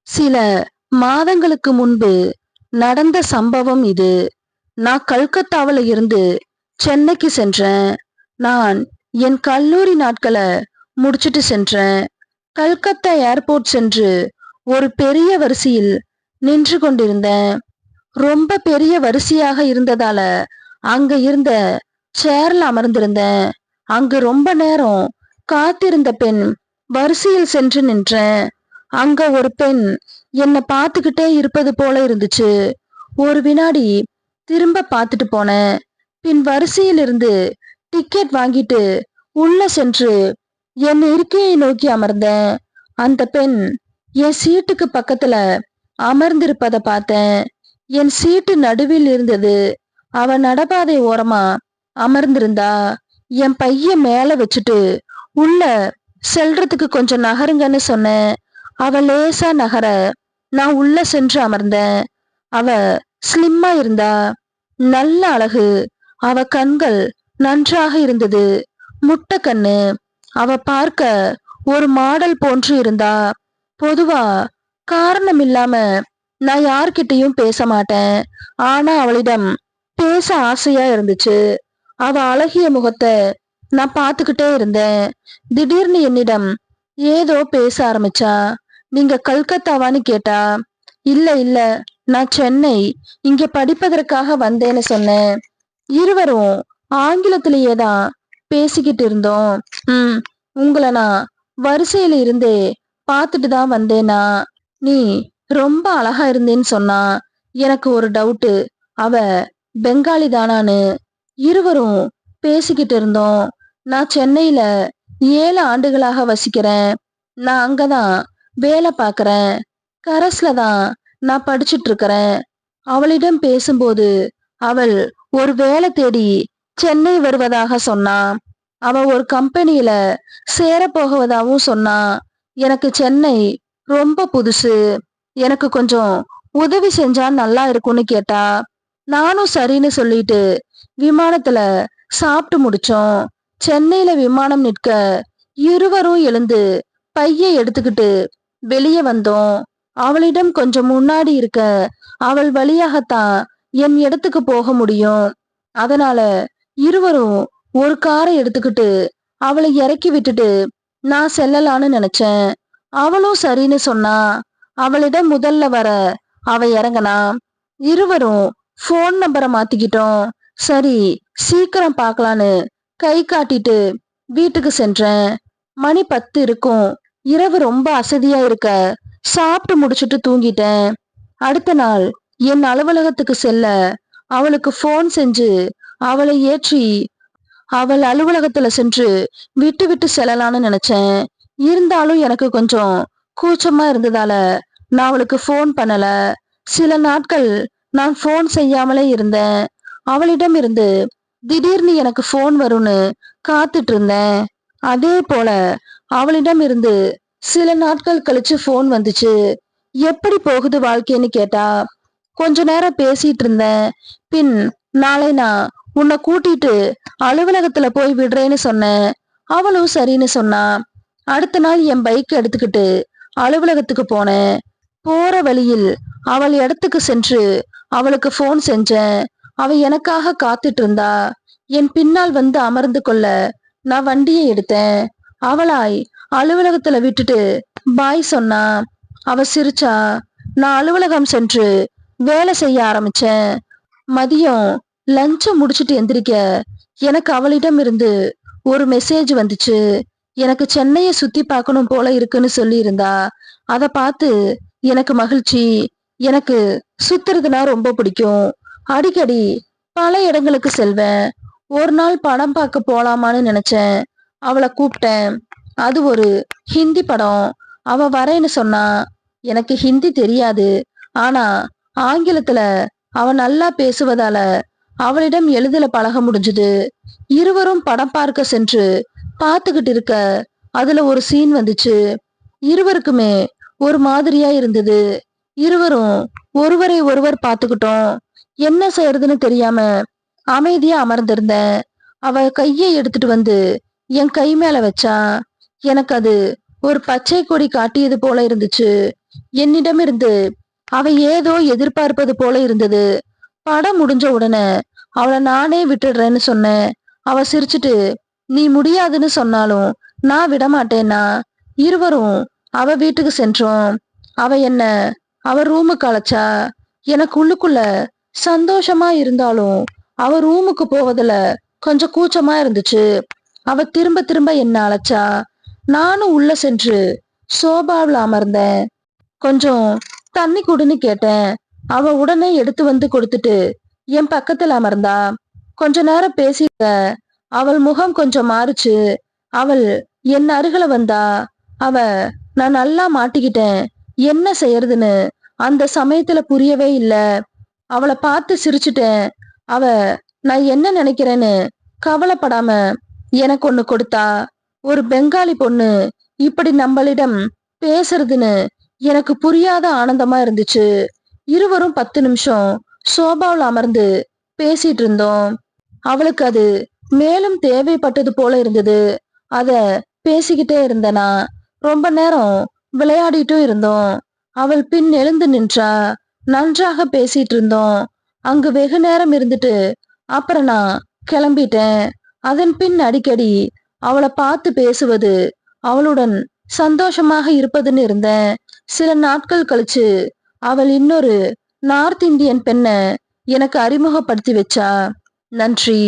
சில மாதங்களுக்கு முன்பு நடந்த சம்பவம் இது. நான் கல்கத்தாவுல இருந்து சென்னைக்கு சென்றேன். நான் என் கல்லூரி நாட்களை முடிச்சிட்டு சென்றேன். கல்கத்தா ஏர்போர்ட் சென்று ஒரு பெரிய வரிசையில் நின்று கொண்டிருந்தேன். ரொம்ப பெரிய வரிசையாக இருந்ததால அங்க இருந்த சேர்ல அமர்ந்திருந்தேன். அங்கு ரொம்ப நேரம் காத்திருந்த பெண் வரிசையில் சென்று நின்றேன். அங்க ஒரு பெண் என்னை பார்த்துக்கிட்டே இருப்பது போல இருந்துச்சு. ஒரு வினாடி திரும்ப பார்த்துட்டு போனேன். பின் வரிசையில் இருந்து டிக்கெட் வாங்கிட்டு உள்ள சென்று என் இருக்கையை நோக்கி அமர்ந்தேன். அந்த பெண் என் சீட்டுக்கு பக்கத்துல அமர்ந்திருப்பத பார்த்தேன். என் சீட்டு நடுவில் இருந்தது. அவ நடபாதை ஓரமா அமர்ந்திருந்தா. என் பைய மேல வச்சுட்டு உள்ள செல்றதுக்கு கொஞ்சம் நகருங்கன்னு சொன்னேன். அவ லேசா நகர நான் உள்ள சென்று அமர்ந்தேன். அவ ஸ்லிம்மா இருந்தா. நல்ல அழகு. அவ கண்கள் நன்றாக இருந்தது. முட்டை கண்ணு. அவ பார்க்க ஒரு மாடல் போன்று இருந்தா. பொதுவா காரணம் இல்லாம நான் யார்கிட்டயும் பேச மாட்டேன். ஆனா அவளிடம் பேச ஆசையா இருந்துச்சு. அவ அழகிய முகத்தை நான் பார்த்துக்கிட்டே இருந்தேன். திடீர்னு என்னிடம் ஏதோ பேச ஆரம்பிச்சா. நீங்க கல்கத்தாவான்னு கேட்டா. இல்ல இல்ல, நான் சென்னை, இங்க படிப்பதற்காக வந்தேன்னு சொன்னேன். இருவரும் ஆங்கிலத்திலேயே தான் பேசிக்கிட்டு இருந்தோம். ம் உங்களை நான் வரிசையில இருந்தே பார்த்துட்டு தான் வந்தேனா. நீ ரொம்ப அழகா இருந்தேன்னு சொன்னா. எனக்கு ஒரு டவுட்டு, அவ பெங்காலி தானான்னு. இருவரும் பேசிக்கிட்டு இருந்தோம். நான் சென்னையில 7 ஆண்டுகளாக வசிக்கிறேன். நான் அங்கதான் வேலை பார்க்கறேன். கரஸ்ல தான் நான் படிச்சிட்டு இருக்கிறேன். அவளிடம் பேசும்போது அவள் ஒரு வேலை தேடி சென்னை வருவதாக சொன்னா. அவ ஒரு கம்பெனியில சேர போகுவதாகவும் சொன்னா. எனக்கு சென்னை ரொம்ப புதுசு. எனக்கு கொஞ்சம் உதவி செஞ்சா நல்லா இருக்கும்னு கேட்டா. நானும் சரின்னு சொல்லிட்டு விமானத்துல சாப்பிட்டு முடிச்சோம். சென்னையில விமானம் நிற்க இருவரும் எழுந்து பையை எடுத்துக்கிட்டு வெளியே வந்தோம். அவளிடம் கொஞ்சம் முன்னாடி இருக்க அவள் வழியாகத்தான் என் இடத்துக்கு போக முடியும். அதனால இருவரும் ஒரு காரை எடுத்துக்கிட்டு அவளை இறக்கி விட்டுட்டு நான் செல்லலான்னு நினைச்சேன். அவளும் சரின்னு சொன்னா. அவளிடம் முதல்ல வர அவ இறங்கனா. இருவரும் போன் நம்பரை மாத்திக்கிட்டோம். சரி, சீக்கிரம் பார்க்கலான்னு கை காட்டிட்டு வீட்டுக்கு சென்றேன். மணி 10 இருக்கும். இரவு ரொம்ப அசதியா இருக்க சாப்பிட்டு முடிச்சுட்டு தூங்கிட்டேன். அடுத்த நாள் என் அலுவலகத்துக்கு செல்ல அவளுக்கு போன் செஞ்சு அவளை ஏற்றி அவள் அலுவலகத்துல சென்று விட்டு விட்டு செல்லலான்னு நினைச்சேன். இருந்தாலும் எனக்கு கொஞ்சம் கூச்சமா இருந்ததால நான் அவளுக்கு போன் பண்ணல. சில நாட்கள் நான் போன் செய்யாமலே இருந்தேன். அவளிடம் இருந்து திடீர்னு எனக்கு போன் வரும்னு காத்துட்டு இருந்தேன். அதே போல அவளிடம் இருந்து சில நாட்கள் கழிச்சு போன் வந்துச்சு. எப்படி போகுது வாழ்க்கைன்னு கேட்டா. கொஞ்ச நேரம் பேசிட்டு இருந்தேன். பின் நாளை நான் உன்னை கூட்டிட்டு அலுவலகத்துல போய் விடுறேன்னு சொன்னேன். அவளும் சரின்னு சொன்னா. அடுத்த நாள் என் பைக் எடுத்துக்கிட்டு அலுவலகத்துக்கு போனேன். போற வழியில் அவள் இடத்துக்கு சென்று அவளுக்கு போன் செஞ்சேன். அவ எனக்காக காத்துட்டு இருந்தா. என் பின்னால் வந்து அமர்ந்து கொள்ள நான் வண்டியை எடுத்தேன். அவளாய் அலுவலகத்துல விட்டுட்டு பாய் சொன்னா. அவ சிரிச்சா. நான் அலுவலகம் சென்று வேலை செய்ய ஆரம்பிச்சேன். மதியம் லஞ்ச முடிச்சிட்டு எந்திரிக்க எனக்கு அவளிடம் இருந்து ஒரு மெசேஜ் வந்துச்சு. எனக்கு சென்னையை சுத்தி பார்க்கணும் போல இருக்குன்னு சொல்லி இருந்தா. அத பார்த்து எனக்கு மகிழ்ச்சி. எனக்கு சுத்துறதுனா ரொம்ப பிடிக்கும். அடிக்கடி பல இடங்களுக்கு செல்வேன். ஒரு நாள் படம் பார்க்க போலாமான்னு நினைச்சேன். அவளை கூப்பிட்டேன். அது ஒரு ஹிந்தி படம். அவ வரேன்னு சொன்னா. எனக்கு ஹிந்தி தெரியாது. ஆனா ஆங்கிலத்துல அவ நல்லா பேசுவதால அவளிடம் எளிதில பழக முடிஞ்சது. இருவரும் படம் பார்க்க சென்று பார்த்துக்கிட்டு இருக்க அதுல ஒரு சீன் வந்துச்சு. இருவருக்குமே ஒரு மாதிரியா இருந்தது. இருவரும் ஒருவரை ஒருவர் பார்த்துக்கிட்டோம். என்ன செய்யறதுன்னு தெரியாம அமைதியா அமர்ந்திருந்தேன். அவ கையை எடுத்துட்டு வந்து என் கை மேல வச்சா. எனக்கு அது ஒரு பச்சை கொடி காட்டியது போல இருந்துச்சு. என்னிடமிருந்து அவ ஏதோ எதிர்பார்ப்பது போல இருந்தது. படம் முடிஞ்ச உடனே அவளை நானே விட்டுடுறேன்னு சொன்னேன். அவ சிரிச்சுட்டு, நீ முடியாதுன்னு சொன்னாலும் நான் விடமாட்டேன்னா. இருவரும் அவ வீட்டுக்கு சென்றோம். அவ என்ன அவ ரூமுக்கு அழைச்சா. எனக்கு உள்ளுக்குள்ள சந்தோஷமா இருந்தாலும் அவ ரூமுக்கு போவதுல கொஞ்சம் கூச்சமா இருந்துச்சு. அவ திரும்ப திரும்ப என்ன அழைச்சா. நானும் உள்ள சென்று சோபாவில் அமர்ந்தேன். கொஞ்சம் தண்ணி குடுன்னு கேட்டேன். அவ உடனே எடுத்து வந்து கொடுத்துட்டு என் பக்கத்துல அமர்ந்தா. கொஞ்ச நேரம் பேசிட்ட. அவள் முகம் கொஞ்சம் மாறுச்சு. அவள் என் அருகில வந்தா. அவ நான் நல்லா மாட்டிக்கிட்டேன். என்ன செய்யறதுன்னு அந்த சமயத்துல புரியவே இல்ல. அவளை பார்த்து சிரிச்சுட்டேன். அவ நான் என்ன நினைக்கிறேன்னு கவலைப்படாம எனக்கு ஒண்ணு கொடுத்தா. ஒரு பெங்காலி பொண்ணு இப்படி நம்மளிடம் பேசுறதுன்னு எனக்கு புரியாத ஆனந்தமா இருந்துச்சு. இருவரும் 10 நிமிஷம் சோபாவில் அமர்ந்து பேசிட்டு இருந்தோம். அவளுக்கு அது மேலும் தேவைப்பட்டது போல இருந்தது. அத பேசிக்கிட்டே இருந்தனா. ரொம்ப நேரம் விளையாடிட்டும் இருந்தோம். அவள் பின் எழுந்து நின்றா. நன்றாக பேசிட்டு இருந்தோம். அங்கு வெகு நேரம் இருந்துட்டு அப்புறம் நான் கிளம்பிட்டேன். அதன் பின் அடிக்கடி அவளை பார்த்து பேசுவது, அவளுடன் சந்தோஷமாக இருப்பதுன்னு இருந்தேன். சில நாட்கள் கழிச்சு அவள் இன்னொரு நார்த் இந்தியன் பெண்ண எனக்கு அறிமுகப்படுத்தி வச்சா. நன்றி.